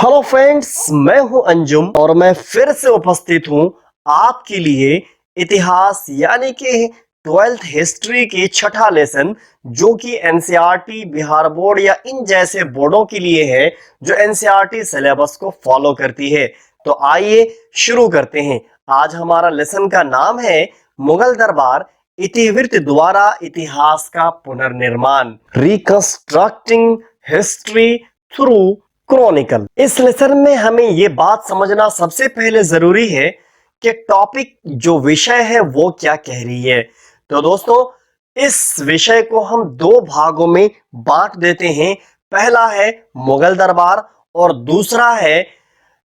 Hello friends, मैं हूं अंजुम और मैं फिर से उपस्थित हूं आपके लिए इतिहास यानी कि 12th हिस्ट्री की छठा लेसन जो कि एनसीईआरटी, बिहार बोर्ड या इन जैसे बोर्डों के लिए है जो एनसीईआरटी सिलेबस को फॉलो करती है। तो आइए शुरू करते हैं। आज हमारा लेसन का नाम है मुगल दरबार, इतिवृत्त द्वारा इतिहास का पुनर्निर्माण, रिकंस्ट्रक्टिंग हिस्ट्री थ्रू क्रॉनिकल। इस लेसन में हमें ये बात समझना सबसे पहले जरूरी है कि टॉपिक जो विषय है वो क्या कह रही है। तो दोस्तों, इस विषय को हम दो भागों में बांट देते हैं। पहला है मुगल दरबार और दूसरा है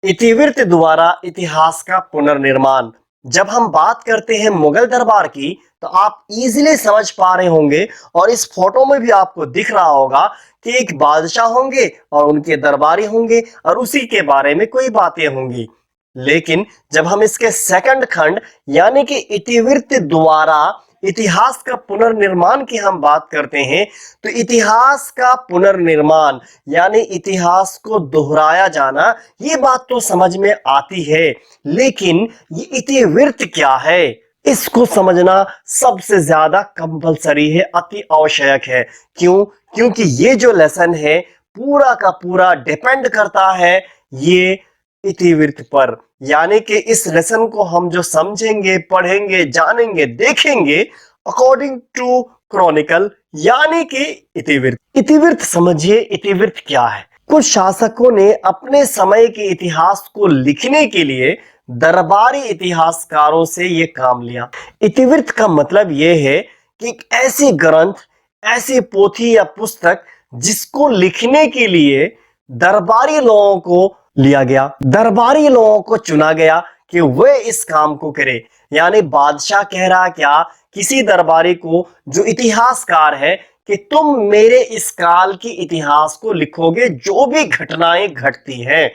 इतिवृत्त द्वारा इतिहास का पुनर्निर्माण। जब हम बात करते हैं मुगल दरबार की तो आप इजीली समझ पा रहे होंगे और इस फोटो में भी आपको दिख रहा होगा कि एक बादशाह होंगे और उनके दरबारी होंगे और उसी के बारे में कोई बातें होंगी। लेकिन जब हम इसके सेकंड खंड यानी कि इतिवृत्त द्वारा इतिहास का पुनर्निर्माण की हम बात करते हैं तो इतिहास का पुनर्निर्माण यानी इतिहास को दोहराया जाना, ये बात तो समझ में आती है, लेकिन ये इतिवृत्त क्या है इसको समझना सबसे ज्यादा कंपलसरी है, अति आवश्यक है। क्यों? क्योंकि ये जो लेसन है पूरा का पूरा डिपेंड करता है ये इतिवृत्त पर। यानी कि इस लेसन को हम जो समझेंगे, पढ़ेंगे, जानेंगे, देखेंगे अकॉर्डिंग टू क्रॉनिकल यानी कि इतिवृत्त। इतिवृत्त समझिए, इतिवृत्त क्या है। कुछ शासकों ने अपने समय के इतिहास को लिखने के लिए दरबारी इतिहासकारों से यह काम लिया। इतिवृत्त का मतलब यह है कि एक ऐसी ग्रंथ, ऐसी पोथी या पुस्तक जिसको लिखने के लिए दरबारी लोगों को लिया गया, दरबारी लोगों को चुना गया कि वे इस काम को करें। यानी बादशाह कह रहा क्या किसी दरबारी को जो इतिहासकार है कि तुम मेरे इस काल की इतिहास को लिखोगे, जो भी घटनाएं घटती हैं।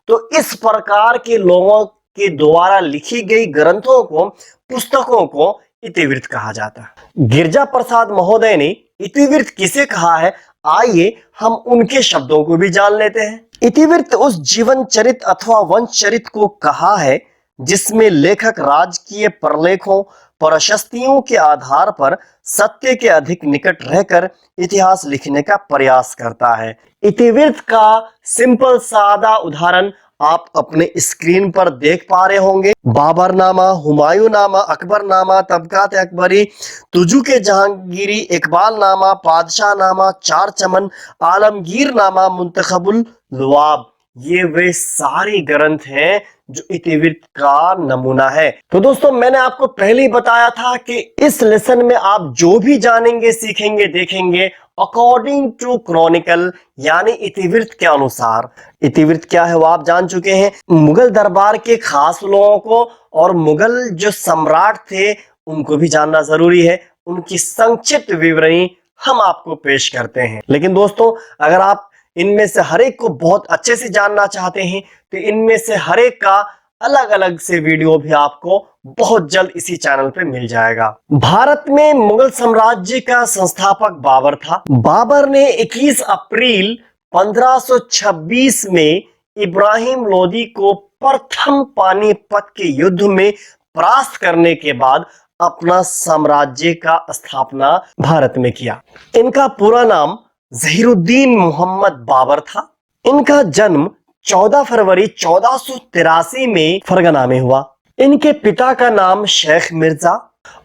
तो इस प्रकार के लोगों के द्वारा लिखी गई ग्रंथों को, पुस्तकों को इतिवृत्त कहा जाता है। गिरजा प्रसाद महोदय ने इतिवृत्त किसे कहा है, आइए हम उनके शब्दों को भी जान लेते हैं। इतिवृत्त उस जीवन चरित अथवा वंश चरित को कहा है जिसमें लेखक राजकीय प्रलेखों, प्रशस्तियों के आधार पर सत्य के अधिक निकट रहकर इतिहास लिखने का प्रयास करता है। इतिवृत्त का सिंपल सादा उदाहरण आप अपने स्क्रीन पर देख पा रहे होंगे। बाबरनामा, हुमायूंनामा, अकबरनामा, तबकात अकबरी, तुजुक जहांगीरी, इकबालनामा, पादशाहनामा, चार चमन, आलमगीरनामा, मुंतखबुल लवाब, ये वे सारे ग्रंथ हैं जो इतिवृत्त का नमूना है। तो दोस्तों, मैंने आपको पहले ही बताया था कि इस लेसन में आप जो भी जानेंगे, सीखेंगे, देखेंगे अकॉर्डिंग टू क्रॉनिकल यानी इतिवृत्त के अनुसार। इतिवृत्त क्या है वो आप जान चुके हैं। मुगल दरबार के खास लोगों को और मुगल जो सम्राट थे उनको भी जानना जरूरी है। उनकी संक्षिप्त विवरणी हम आपको पेश करते हैं। लेकिन दोस्तों, अगर आप इनमें से हर एक को बहुत अच्छे से जानना चाहते हैं तो इनमें से हर एक का अलग अलग से वीडियो भी आपको बहुत जल्द इसी चैनल पे मिल जाएगा। भारत में मुगल साम्राज्य का संस्थापक बाबर था। बाबर ने 21 अप्रैल 1526 में इब्राहिम लोदी को प्रथम पानीपत के युद्ध में परास्त करने के बाद अपना साम्राज्य का स्थापना भारत में किया। इनका पूरा नाम जहीरुद्दीन मोहम्मद बाबर था। इनका जन्म 14 फरवरी 1483 में फरगना में हुआ। इनके पिता का नाम शेख मिर्जा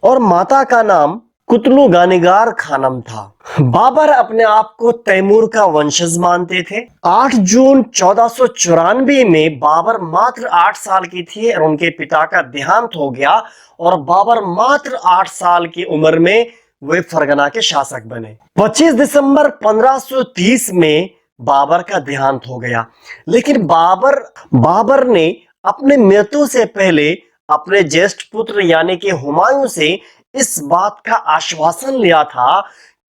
और माता का नाम कुतलू गानिगार खानम था। बाबर अपने आप को तैमूर का वंशज मानते थे। 8 जून 1494 में बाबर मात्र 8 साल की थी और उनके पिता का देहांत हो गया और बाबर मात्र 8 साल की उम्र में वे फरगना के शासक बने। 25 दिसंबर 1530 में बाबर का देहांत हो गया। लेकिन बाबर ने अपने मृत्यु से पहले अपने ज्येष्ठ पुत्र यानी कि हुमायूं से इस बात का आश्वासन लिया था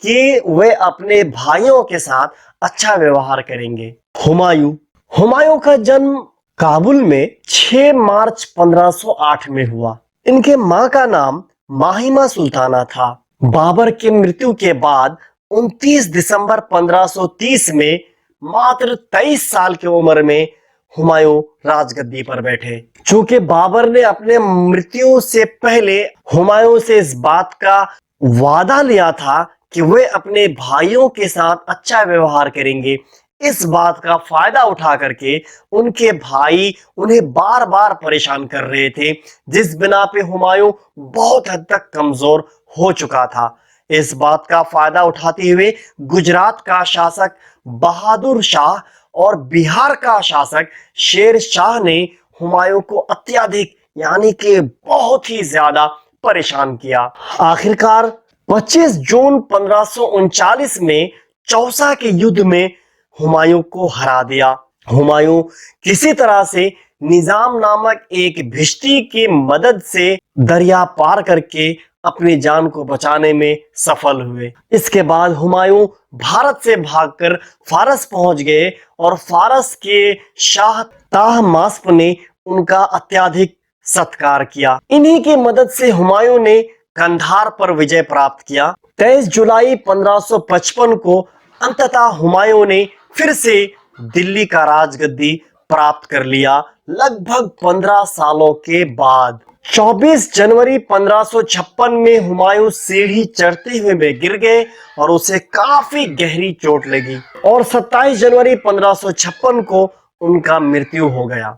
कि वे अपने भाइयों के साथ अच्छा व्यवहार करेंगे। हुमायूं का जन्म काबुल में 6 मार्च 1508 में हुआ। इनके मां का नाम माहिमा सुल्ताना था। बाबर की मृत्यु के बाद 29 दिसंबर 1530 में मात्र 23 साल की उम्र में हुमायूं राजगद्दी पर बैठे। चूंकि बाबर ने अपने मृत्यु से पहले हुमायूं से इस बात का वादा लिया था कि वे अपने भाइयों के साथ अच्छा व्यवहार करेंगे, इस बात का फायदा उठा करके उनके भाई उन्हें बार बार परेशान कर रहे थे, जिस बिना पे हुमायूं बहुत हद तक कमजोर हो चुका था। इस बात का फायदा उठाते हुए गुजरात का शासक बहादुर शाह और बिहार का शासक शेर शाह ने हुमायूं को अत्यधिक यानी कि बहुत ही ज्यादा परेशान किया। आखिरकार 25 जून 1539 में चौसा के युद्ध में हुमायूं को हरा दिया। हुमायूं किसी तरह से निजाम नामक एक भिश्ती की मदद से दरिया पार करके अपनी जान को बचाने में सफल हुए। इसके बाद हुमायूं भारत से भागकर फारस पहुंच गए और फारस के शाह ताहमास्प ने उनका अत्यधिक सत्कार किया। इन्हीं की मदद से हुमायूं ने कंधार पर विजय प्राप्त किया। 23 जुलाई 1555 को अंततः हुमायूं ने फिर से दिल्ली का राजगद्दी प्राप्त कर लिया, लगभग 15 सालों के बाद। 24 जनवरी 1556 में हुमायूं सीढ़ी चढ़ते हुए में गिर गए और उसे काफी गहरी चोट लगी और 27 जनवरी 1556 को उनका मृत्यु हो गया।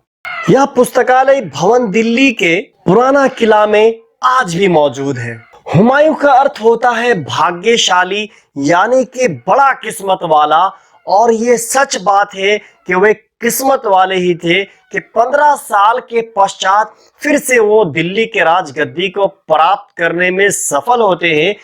यह पुस्तकालय भवन दिल्ली के पुराना किला में आज भी मौजूद है। हुमायूं का अर्थ होता है भाग्यशाली यानी कि बड़ा किस्मत वाला, और ये सच बात है कि वे किस्मत वाले ही थे कि 15 साल के पश्चात फिर से वो दिल्ली के राजगद्दी को प्राप्त करने में सफल होते हैं।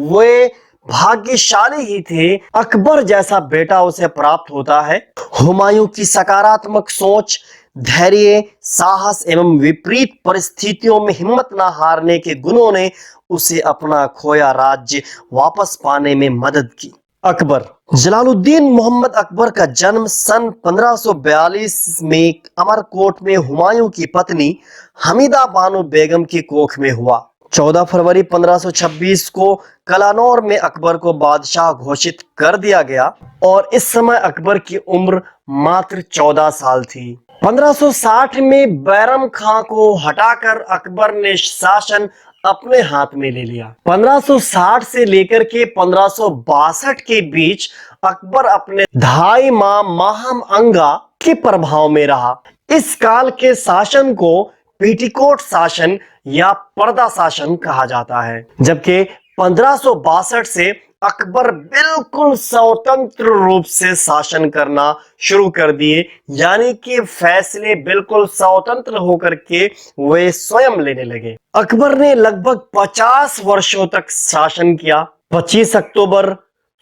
वे भाग्यशाली ही थे, अकबर जैसा बेटा उसे प्राप्त होता है। हुमायूं की सकारात्मक सोच, धैर्य, साहस एवं विपरीत परिस्थितियों में हिम्मत न हारने के गुणों ने उसे अपना खोया राज्य वापस पाने में मदद की। अकबर जलालुद्दीन मोहम्मद अकबर का जन्म सन 1542 में अमरकोट में हुमायूं की पत्नी हमीदा बानो बेगम की कोख में हुआ। 14 फरवरी 1526 को कलानौर में अकबर को बादशाह घोषित कर दिया गया और इस समय अकबर की उम्र मात्र 14 साल थी। 1560 में बैरम खां को हटाकर अकबर ने शासन अपने हाथ में ले लिया। 1560 से लेकर के 1562 के बीच अकबर अपने धाई मां माहम अंगा के प्रभाव में रहा। इस काल के शासन को पेटीकोट शासन या पर्दा शासन कहा जाता है, जबकि 1562 से अकबर बिल्कुल स्वतंत्र रूप से शासन करना शुरू कर दिए, यानी कि फैसले बिल्कुल स्वतंत्र होकर के वे स्वयं लेने लगे। अकबर ने लगभग 50 वर्षों तक शासन किया। 25 अक्टूबर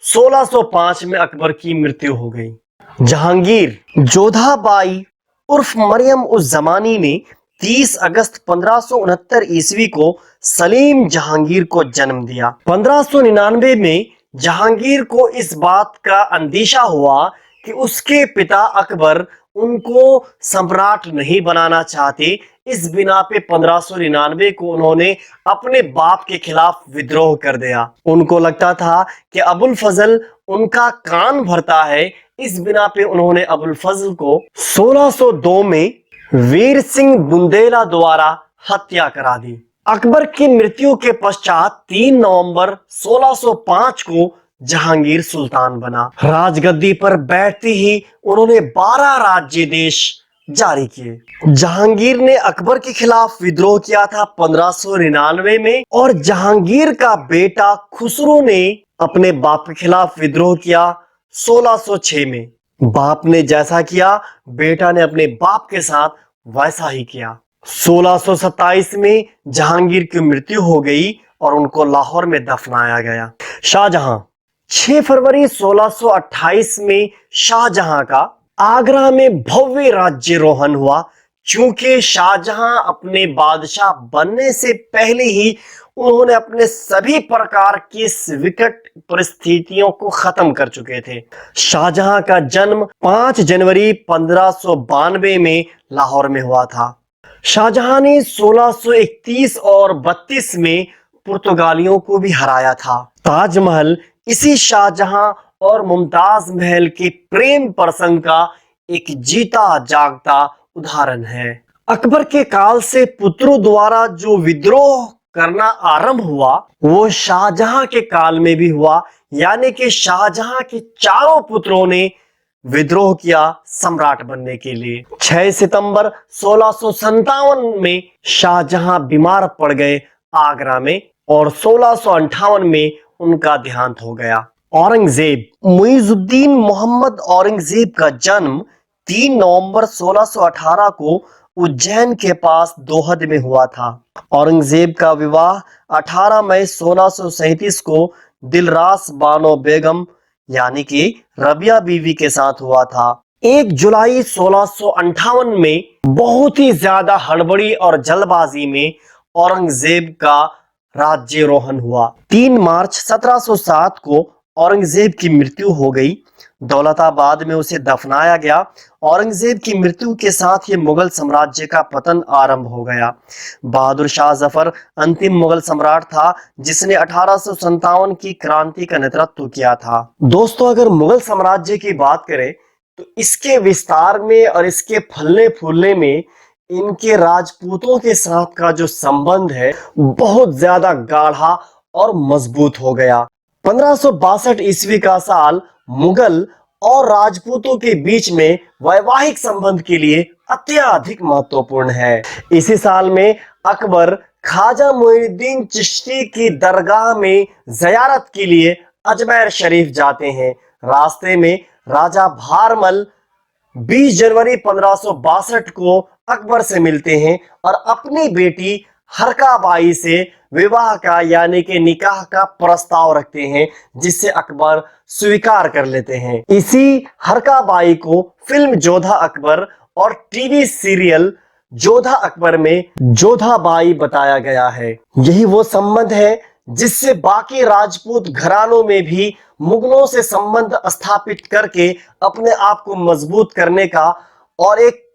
1605 में अकबर की मृत्यु हो गई। जहांगीर जोधाबाई उर्फ मरियम उस जमानी ने 30 अगस्त 1569 ईस्वी को सलीम जहांगीर को जन्म दिया। 1599 में जहांगीर को इस बात का अंदेशा हुआ कि उसके पिता अकबर उनको सम्राट नहीं बनाना चाहते। इस बिना पे 1599 को उन्होंने अपने बाप के खिलाफ विद्रोह कर दिया। उनको लगता था कि अबुल फजल उनका कान भरता है। इस बिना पे उन्होंने अबुल फजल को 1602 में वीर सिंह बुंदेला द्वारा हत्या करा दी। अकबर की मृत्यु के पश्चात 3 नवंबर 1605 को जहांगीर सुल्तान बना। राजगद्दी पर बैठते ही उन्होंने 12 राज्य देश जारी किए। जहांगीर ने अकबर के खिलाफ विद्रोह किया था 1599 में और जहांगीर का बेटा खुसरो ने अपने बाप के खिलाफ विद्रोह किया 1606 में। बाप ने जैसा किया बेटा ने अपने बाप के साथ वैसा ही किया। 1627 में जहांगीर की मृत्यु हो गई और उनको लाहौर में दफनाया गया। शाहजहां 6 फरवरी 1628 में शाहजहां का आगरा में भव्य राज्यारोहण हुआ। चूंकि शाहजहां अपने बादशाह बनने से पहले ही उन्होंने अपने सभी प्रकार की विकट परिस्थितियों को खत्म कर चुके थे। शाहजहां का जन्म 5 जनवरी 1592 में लाहौर में हुआ था। शाहजहां ने 1631 और 32 में पुर्तगालियों को भी हराया था। ताजमहल इसी शाहजहां और मुमताज महल के प्रेम प्रसंग का एक जीता जागता उदाहरण है। अकबर के काल से पुत्रों द्वारा जो विद्रोह करना आरंभ हुआ वो शाहजहां के काल में भी हुआ, यानी कि शाहजहां के चारों पुत्रों ने विद्रोह किया सम्राट बनने के लिए। 6 सितंबर 1657 में शाहजहां बीमार पड़ गए आगरा में और 1658 में उनका देहांत हो गया। औरंगजेब मुइजुद्दीन मोहम्मद औरंगजेब का जन्म 3 नवंबर 1618 को उज्जैन के पास दोहद में हुआ था। औरंगजेब का विवाह 18 मई 1637 को दिलरास बानो बेगम यानी कि रबिया बीवी के साथ हुआ था। 1 जुलाई 1658 में बहुत ही ज्यादा हड़बड़ी और जल्दबाजी में औरंगजेब का राज्यारोहण हुआ। 3 मार्च 1707 को औरंगजेब की मृत्यु हो गई। दौलताबाद में उसे दफनाया गया। औरंगजेब की मृत्यु के साथ ही मुगल साम्राज्य का पतन आरंभ हो गया। बहादुर शाह जफर अंतिम मुगल सम्राट था जिसने 1857 की क्रांति का नेतृत्व किया था। दोस्तों, अगर मुगल साम्राज्य की बात करें तो इसके विस्तार में और इसके फलने फूलने में इनके राजपूतों के साथ का जो संबंध है बहुत ज्यादा गाढ़ा और मजबूत हो गया। 1562 ईस्वी का साल मुगल और राजपूतों के बीच में वैवाहिक संबंध के लिए अत्यधिक महत्वपूर्ण है। इसी साल में अकबर ख्वाजा मुइनुद्दीन चिश्ती की दरगाह में ज़ियारत के लिए अजमेर शरीफ जाते हैं। रास्ते में राजा भारमल 20 जनवरी 1562 को अकबर से मिलते हैं और अपनी बेटी हरकाबाई से विवाह का यानी कि निकाह का प्रस्ताव रखते हैं, जिससे अकबर स्वीकार कर लेते हैं। इसी हरकाबाई को फिल्म जोधा अकबर और टीवी सीरियल जोधा अकबर में जोधाबाई बताया गया है। यही वो संबंध है जिससे बाकी राजपूत घरानों में भी मुगलों से संबंध स्थापित करके अपने आप को मजबूत करने का और एक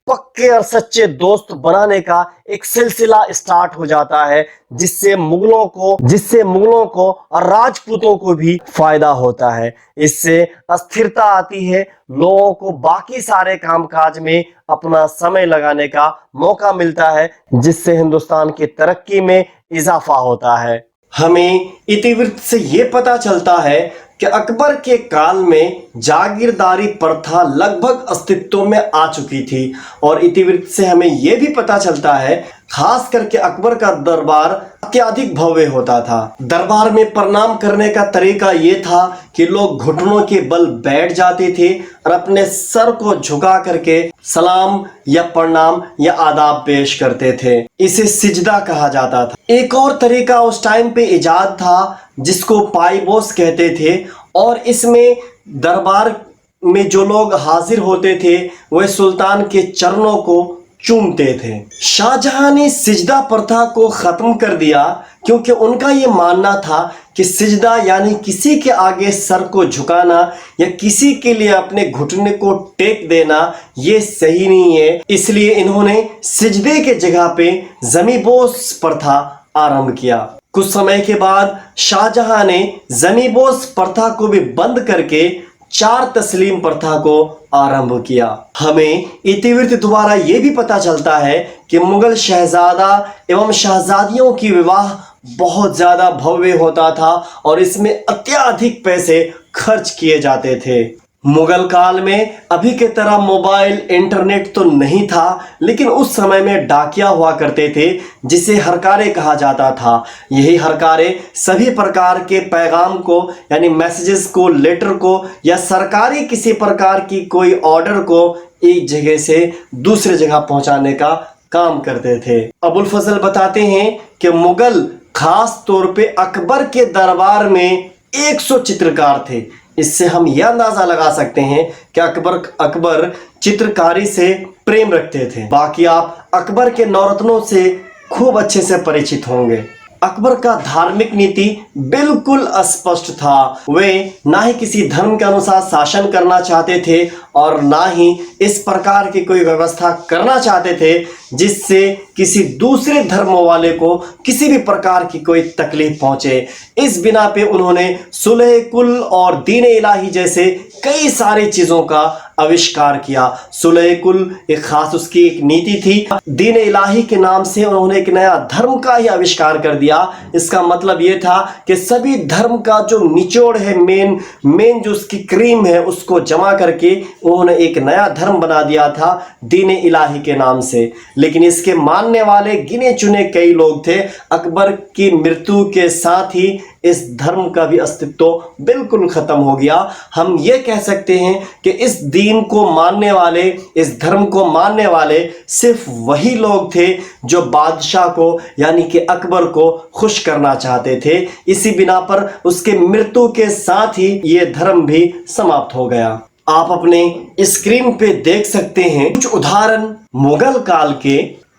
पक्के और सच्चे दोस्त बनाने का एक सिलसिला स्टार्ट हो जाता है, जिससे मुगलों को और राजपूतों को भी फायदा होता है। इससे अस्थिरता आती है, लोगों को बाकी सारे कामकाज में अपना समय लगाने का मौका मिलता है, जिससे हिंदुस्तान की तरक्की में इजाफा होता है। हमें इतिवृत्त से यह पता चलता है कि अकबर के काल में जागीरदारी प्रथा लगभग अस्तित्व में आ चुकी थी और इतिवृत्त से हमें यह भी पता चलता है खास करके अकबर का दरबार अत्यधिक भव्य होता था। दरबार में प्रणाम करने का तरीका यह था कि लोग घुटनों के बल बैठ जाते थे और अपने सर को झुका करके सलाम या प्रणाम या आदाब पेश करते थे। इसे सिजदा कहा जाता था। एक और तरीका उस टाइम पे इजाद था जिसको पाइबोस कहते थे और इसमें दरबार में जो लोग हाजिर होते थे वह सुल्तान के चरणों को चूमते थे। शाहजहां ने सिजदा प्रथा को खत्म कर दिया क्योंकि उनका यह मानना था कि सिजदा यानी किसी के आगे सर को झुकाना या किसी के लिए अपने घुटने को टेक देना यह सही नहीं है। इसलिए इन्होंने सिजदे के जगह पे ज़मीबोस प्रथा आरंभ किया। कुछ समय के बाद शाहजहां ने ज़मीबोस प्रथा को भी बंद करके 4 तस्लीम प्रथा को आरंभ किया। हमें इतिवृत्त द्वारा यह भी पता चलता है कि मुगल शहजादा एवं शहजादियों की विवाह बहुत ज्यादा भव्य होता था और इसमें अत्यधिक पैसे खर्च किए जाते थे। मुगल काल में अभी के तरह मोबाइल इंटरनेट तो नहीं था, लेकिन उस समय में डाकिया हुआ करते थे जिसे हरकारे कहा जाता था। यही हरकारे सभी प्रकार के पैगाम को यानी मैसेजेस को, लेटर को या सरकारी किसी प्रकार की कोई ऑर्डर को एक जगह से दूसरे जगह पहुंचाने का काम करते थे। अबुल फजल बताते हैं कि मुगल खास तौर पे अकबर के दरबार में 100 चित्रकार थे। इससे हम यह अंदाजा लगा सकते हैं कि अकबर चित्रकारी से प्रेम रखते थे। बाकी आप अकबर के नौरत्नों से खूब अच्छे से परिचित होंगे। अकबर का धार्मिक नीति बिल्कुल स्पष्ट था। वे ना ही किसी धर्म के अनुसार शासन करना चाहते थे और ना ही इस प्रकार की कोई व्यवस्था करना चाहते थे जिससे किसी दूसरे धर्म वाले को किसी भी प्रकार की कोई तकलीफ पहुंचे। इस बिना पे उन्होंने सुलह कुल और दीन इलाही जैसे कई सारी चीजों का आविष्कार किया। सुलह-ए-कुल एक खास उसकी एक नीति थी। दीन इलाही के नाम से उन्होंने एक नया धर्म का ही आविष्कार कर दिया। इसका मतलब ये था कि सभी धर्म का जो निचोड़ है, मेन जो उसकी क्रीम है, उसको जमा करके उन्होंने एक नया धर्म बना दिया था दीन इलाही के नाम से। लेकिन इसके मानने वाले गिने चुने कई लोग थे। अकबर की मृत्यु के साथ ही इस धर्म का भी अस्तित्व बिल्कुल खत्म हो गया। हम ये कह सकते हैं कि इस दीन को मानने वाले, इस धर्म को मानने वाले सिर्फ वही लोग थे जो बादशाह को यानी कि अकबर को खुश करना चाहते थे। इसी बिना पर उसके मृत्यु के साथ ही ये धर्म भी समाप्त हो गया। आप अपने स्क्रीन पे देख सकते हैं कुछ उदाहरण मुगल काल के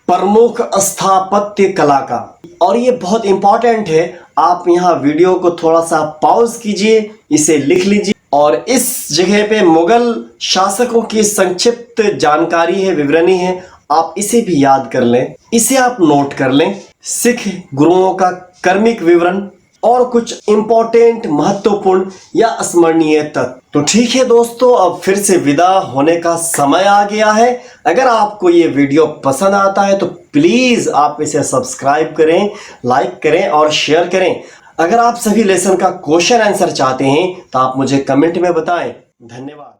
प्रमुख स्थापत्य कला का, और ये बहुत इंपॉर्टेंट है। आप यहाँ वीडियो को थोड़ा सा पॉज कीजिए, इसे लिख लीजिए, और इस जगह पे मुगल शासकों की संक्षिप्त जानकारी है, विवरणी है, आप इसे भी याद कर लें, इसे आप नोट कर लें। सिख गुरुओं का कर्मिक विवरण और कुछ इंपॉर्टेंट, महत्वपूर्ण या स्मरणीय तथ्य। तो ठीक है दोस्तों, अब फिर से विदा होने का समय आ गया है। अगर आपको ये वीडियो पसंद आता है तो प्लीज आप इसे सब्सक्राइब करें, लाइक करें और शेयर करें। अगर आप सभी लेसन का क्वेश्चन आंसर चाहते हैं तो आप मुझे कमेंट में बताएं। धन्यवाद।